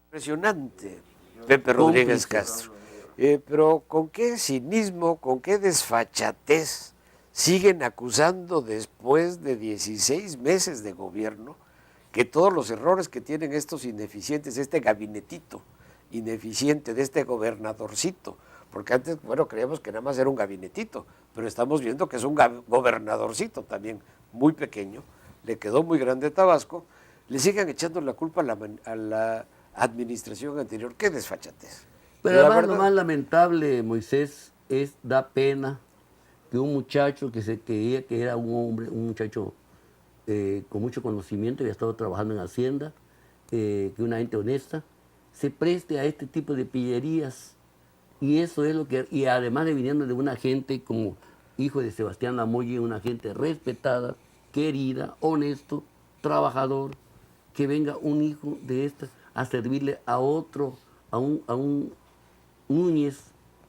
Impresionante, Pepe Rodríguez Castro. Pero con qué cinismo, con qué desfachatez siguen acusando después de 16 meses de gobierno que todos los errores que tienen estos ineficientes, este gabinetito ineficiente de este gobernadorcito, porque antes, bueno, creíamos que nada más era un gabinetito, pero estamos viendo que es un gobernadorcito también, muy pequeño, le quedó muy grande Tabasco, le siguen echando la culpa a la administración anterior. ¡Qué desfachatez! Pero además lo más lamentable, Moisés, da pena que un muchacho que se creía que era un hombre, un muchacho con mucho conocimiento, había estado trabajando en Hacienda, que una gente honesta, se preste a este tipo de pillerías. Y eso es lo que, y además de viniendo de una gente como hijo de Sebastián Lamolle, una gente respetada, querida, honesto, trabajador, que venga un hijo de estas a servirle a otro, a un Núñez,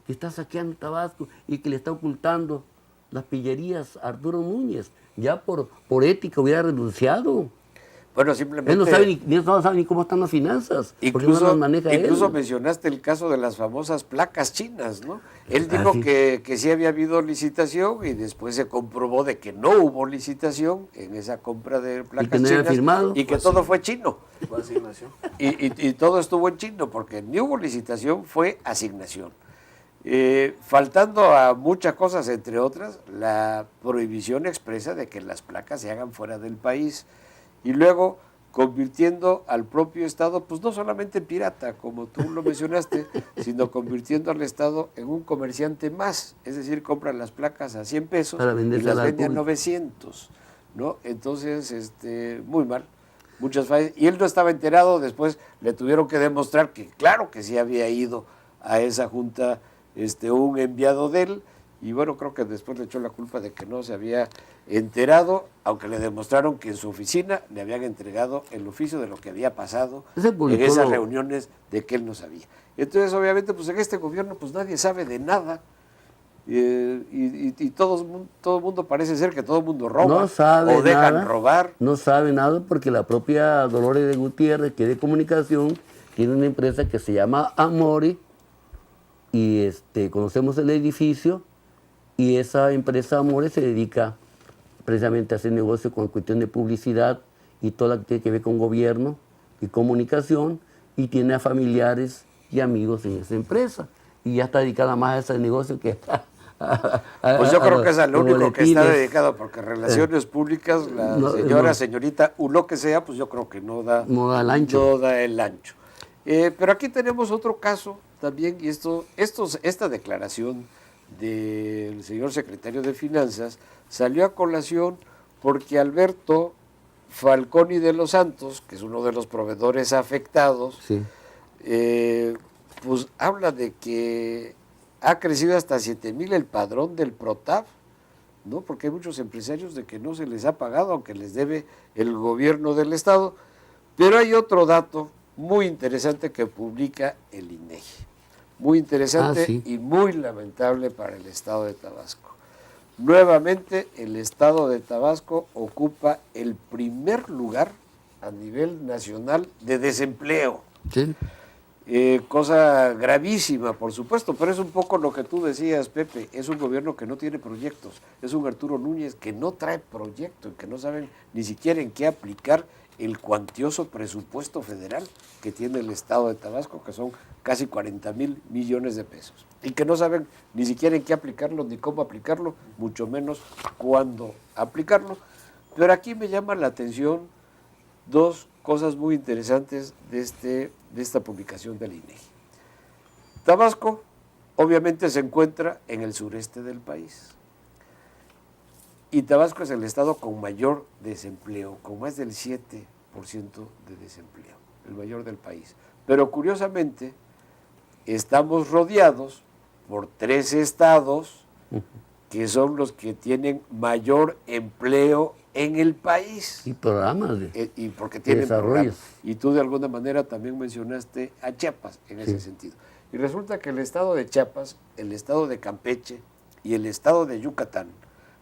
que está saqueando Tabasco y que le está ocultando las pillerías a Arturo Núñez. Ya por ética hubiera renunciado. Bueno, simplemente... Él no sabe ni cómo están las finanzas, porque no las maneja incluso él. Mencionaste el caso de las famosas placas chinas, ¿no? Él dijo que sí había habido licitación y después se comprobó de que no hubo licitación en esa compra de placas chinas firmado, y que todo fue chino. ¿Fue asignación? Y todo estuvo en chino, porque ni hubo licitación, fue asignación. Faltando a muchas cosas, entre otras, la prohibición expresa de que las placas se hagan fuera del país. Y luego convirtiendo al propio Estado, pues no solamente en pirata, como tú lo mencionaste, sino convirtiendo al Estado en un comerciante más, es decir, compran las placas a 100 pesos y las vende a 900, ¿no? Entonces, muy mal, muchas fallas, y él no estaba enterado, después le tuvieron que demostrar que claro que sí había ido a esa junta un enviado de él, y bueno, creo que después le echó la culpa de que no se había enterado, aunque le demostraron que en su oficina le habían entregado el oficio de lo que había pasado en esas reuniones de que él no sabía. Entonces, obviamente, pues en este gobierno pues nadie sabe de nada, Y todo el mundo parece ser que todo el mundo roba No sabe o dejan nada, robar. No sabe nada porque la propia Dolores de Gutiérrez, que es de comunicación, tiene una empresa que se llama Amori y conocemos el edificio y esa empresa Amori se dedica precisamente a hacer negocio con cuestión de publicidad y todo lo que tiene que ver con gobierno y comunicación y tiene a familiares y amigos en esa empresa y ya está dedicada más a ese negocio que pues yo creo que es el único que está boletines. dedicado, porque relaciones públicas, la señorita, o lo que sea, pues yo creo que no da el ancho. No da el ancho. Pero aquí tenemos otro caso también, y esta declaración del señor secretario de Finanzas salió a colación porque Alberto Falconi de los Santos, que es uno de los proveedores afectados, Sí. Pues habla de que ha crecido hasta 7,000 el padrón del PROTAF, ¿no? Porque hay muchos empresarios de que no se les ha pagado, aunque les debe el gobierno del Estado. Pero hay otro dato muy interesante que publica el INEGI. Muy interesante Sí. y muy lamentable para el Estado de Tabasco. Nuevamente, el Estado de Tabasco ocupa el primer lugar a nivel nacional de desempleo. Sí. Cosa gravísima, por supuesto, pero es un poco lo que tú decías, Pepe, es un gobierno que no tiene proyectos, es un Arturo Núñez que no trae proyecto y que no saben ni siquiera en qué aplicar el cuantioso presupuesto federal que tiene el Estado de Tabasco, que son casi 40,000 millones de pesos, y que no saben ni siquiera en qué aplicarlo, ni cómo aplicarlo, mucho menos cuándo aplicarlo. Pero aquí me llama la atención dos cosas muy interesantes de esta publicación del INEGI. Tabasco, obviamente, se encuentra en el sureste del país. Y Tabasco es el estado con mayor desempleo, con más del 7% de desempleo, el mayor del país. Pero curiosamente, estamos rodeados por 3 estados que son los que tienen mayor empleo en el país. Y programas y porque tienen desarrollos. programas. Y tú de alguna manera también mencionaste a Chiapas en ese sentido. Y resulta que el estado de Chiapas, el estado de Campeche y el estado de Yucatán,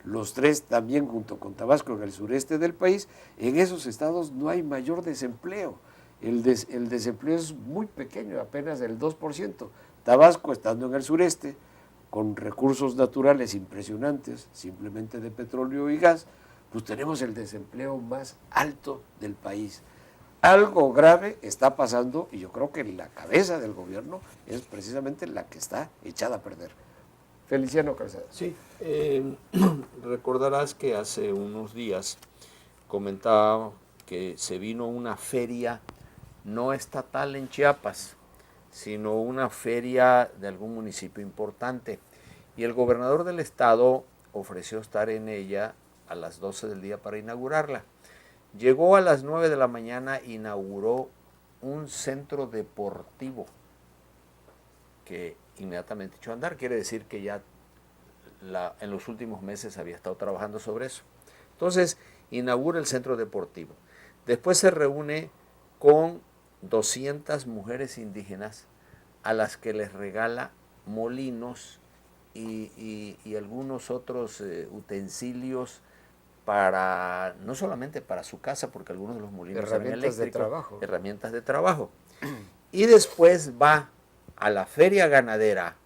los 3 también junto con Tabasco en el sureste del país, en esos estados no hay mayor desempleo. El desempleo es muy pequeño, apenas del 2%. Tabasco, estando en el sureste, con recursos naturales impresionantes, simplemente de petróleo y gas, pues tenemos el desempleo más alto del país. Algo grave está pasando y yo creo que la cabeza del gobierno es precisamente la que está echada a perder. Feliciano Calzada. Sí, recordarás que hace unos días comentaba que se vino una feria no estatal en Chiapas, sino una feria de algún municipio importante. Y el gobernador del estado ofreció estar en ella a las 12 del día para inaugurarla. Llegó a las 9 de la mañana, inauguró un centro deportivo que inmediatamente echó a andar. Quiere decir que ya en los últimos meses había estado trabajando sobre eso. Entonces, inaugura el centro deportivo. Después se reúne con 200 mujeres indígenas a las que les regala molinos y algunos otros utensilios para, no solamente para su casa, porque algunos de los molinos eran eléctricos, herramientas de trabajo. Y después va a la feria ganadera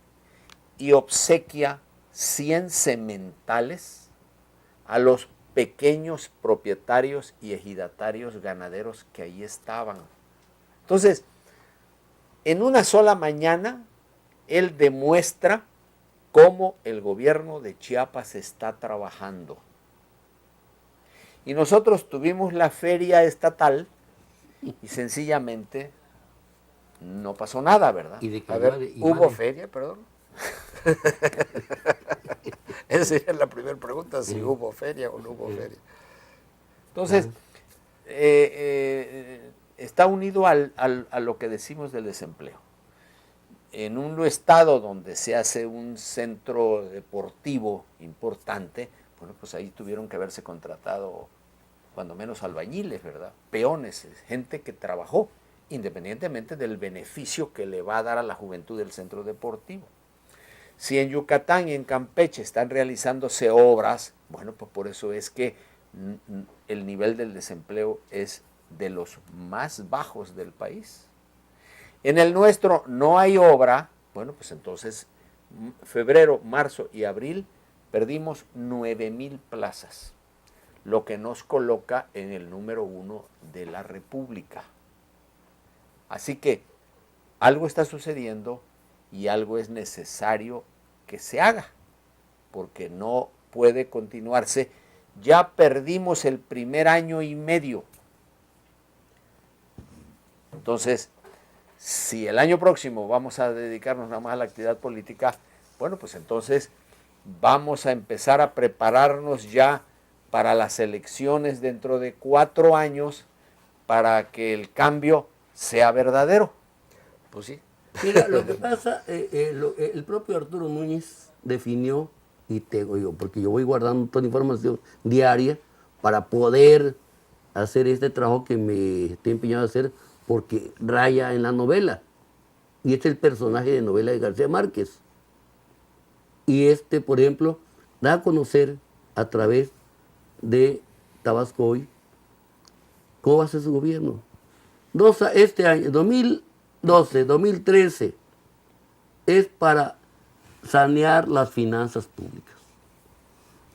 y obsequia 100 sementales a los pequeños propietarios y ejidatarios ganaderos que ahí estaban. Entonces, en una sola mañana, él demuestra cómo el gobierno de Chiapas está trabajando. Y nosotros tuvimos la feria estatal y sencillamente no pasó nada, ¿verdad? A ver, ¿hubo feria, perdón? Esa sería la primera pregunta, si hubo feria o no hubo feria. Entonces, está unido a lo que decimos del desempleo. En un estado donde se hace un centro deportivo importante, bueno, pues ahí tuvieron que haberse contratado cuando menos albañiles, ¿verdad? Peones, gente que trabajó, independientemente del beneficio que le va a dar a la juventud del centro deportivo. Si en Yucatán y en Campeche están realizándose obras, bueno, pues por eso es que el nivel del desempleo es de los más bajos del país. En el nuestro no hay obra, bueno, pues entonces febrero, marzo y abril perdimos 9,000 plazas, lo que nos coloca en el número 1 de la República. Así que algo está sucediendo y algo es necesario que se haga, porque no puede continuarse. Ya perdimos el primer año y medio. Entonces, si el año próximo vamos a dedicarnos nada más a la actividad política, bueno, pues entonces vamos a empezar a prepararnos ya para las elecciones dentro de 4 años para que el cambio sea verdadero. Pues sí. Mira, lo que pasa, el propio Arturo Núñez definió, y tengo yo, porque yo voy guardando toda la información diaria para poder hacer este trabajo que me estoy empeñado a hacer, porque raya en la novela. Y este es el personaje de novela de García Márquez. Y por ejemplo, da a conocer a través de Tabasco Hoy cómo va a ser su gobierno. Este año, 2012, 2013, es para sanear las finanzas públicas.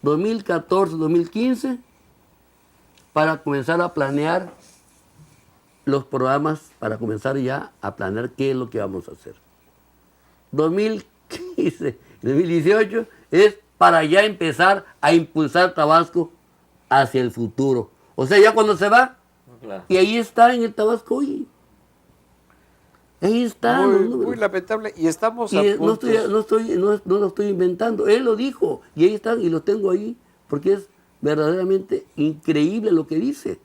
2014, 2015, para comenzar a planear los programas, para comenzar ya a planear qué es lo que vamos a hacer. 2015, 2018 es para ya empezar a impulsar Tabasco hacia el futuro. O sea, ya cuando se va, claro. Y ahí está en el Tabasco Hoy. Ahí está. Muy lamentable. Y estamos a punto. No lo estoy inventando. Él lo dijo. Y ahí están, y lo tengo ahí, porque es verdaderamente increíble lo que dice.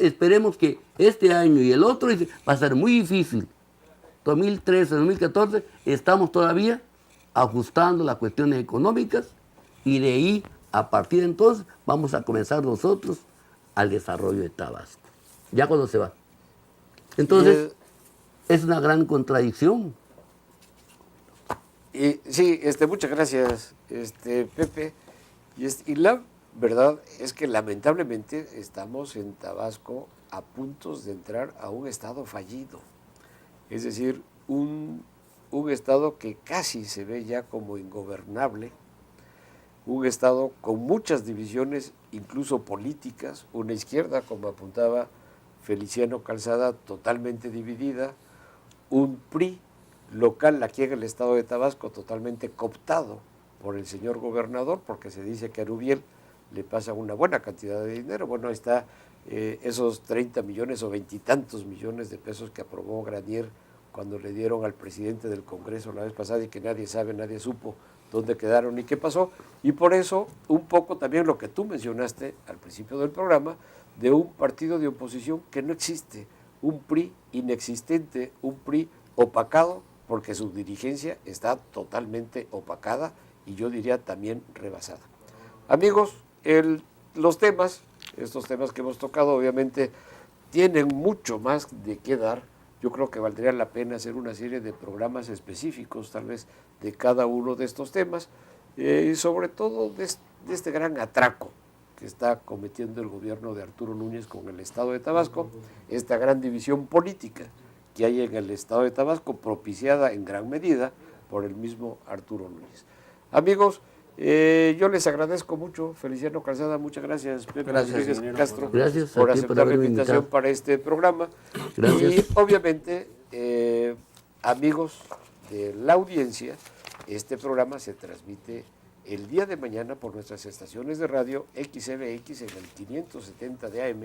Esperemos que este año y el otro va a ser muy difícil. 2013, 2014, estamos todavía ajustando las cuestiones económicas, y de ahí, a partir de entonces, vamos a comenzar nosotros al desarrollo de Tabasco. Ya cuando se va. Entonces, es una gran contradicción. Sí, muchas gracias, Pepe. Y la verdad es que lamentablemente estamos en Tabasco a puntos de entrar a un estado fallido. Es decir, un estado que casi se ve ya como ingobernable, un estado con muchas divisiones, incluso políticas, una izquierda, como apuntaba Feliciano Calzada, totalmente dividida, un PRI local aquí en el estado de Tabasco totalmente cooptado por el señor gobernador, porque se dice que a Rubiel le pasa una buena cantidad de dinero. Bueno, ahí está esos 30 millones o 20 y tantos millones de pesos que aprobó Granier cuando le dieron al presidente del Congreso la vez pasada, y que nadie sabe, nadie supo dónde quedaron y qué pasó. Y por eso, un poco también lo que tú mencionaste al principio del programa, de un partido de oposición que no existe, un PRI inexistente, un PRI opacado, porque su dirigencia está totalmente opacada y yo diría también rebasada. Amigos, estos temas que hemos tocado obviamente tienen mucho más de qué dar. Yo creo que valdría la pena hacer una serie de programas específicos, tal vez, de cada uno de estos temas, y sobre todo de este gran atraco que está cometiendo el gobierno de Arturo Núñez con el estado de Tabasco, esta gran división política que hay en el estado de Tabasco, propiciada en gran medida por el mismo Arturo Núñez. Amigos, yo les agradezco mucho. Feliciano Calzada, muchas gracias. Pepe Rodríguez Castro, gracias por aceptar la invitación para este programa. Gracias. Y obviamente, amigos de la audiencia, este programa se transmite el día de mañana por nuestras estaciones de radio XBX en el 570 de AM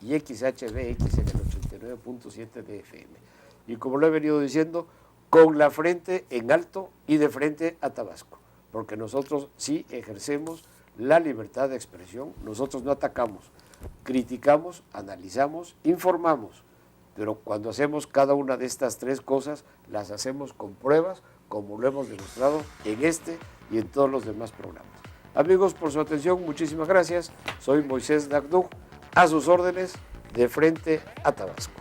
y XHBX en el 89.7 de FM. Y como lo he venido diciendo, con la frente en alto y de frente a Tabasco, porque nosotros sí ejercemos la libertad de expresión. Nosotros no atacamos, criticamos, analizamos, informamos, pero cuando hacemos cada una de estas tres cosas, las hacemos con pruebas, como lo hemos demostrado en este y en todos los demás programas. Amigos, por su atención, muchísimas gracias. Soy Moisés Dagdug, a sus órdenes, de frente a Tabasco.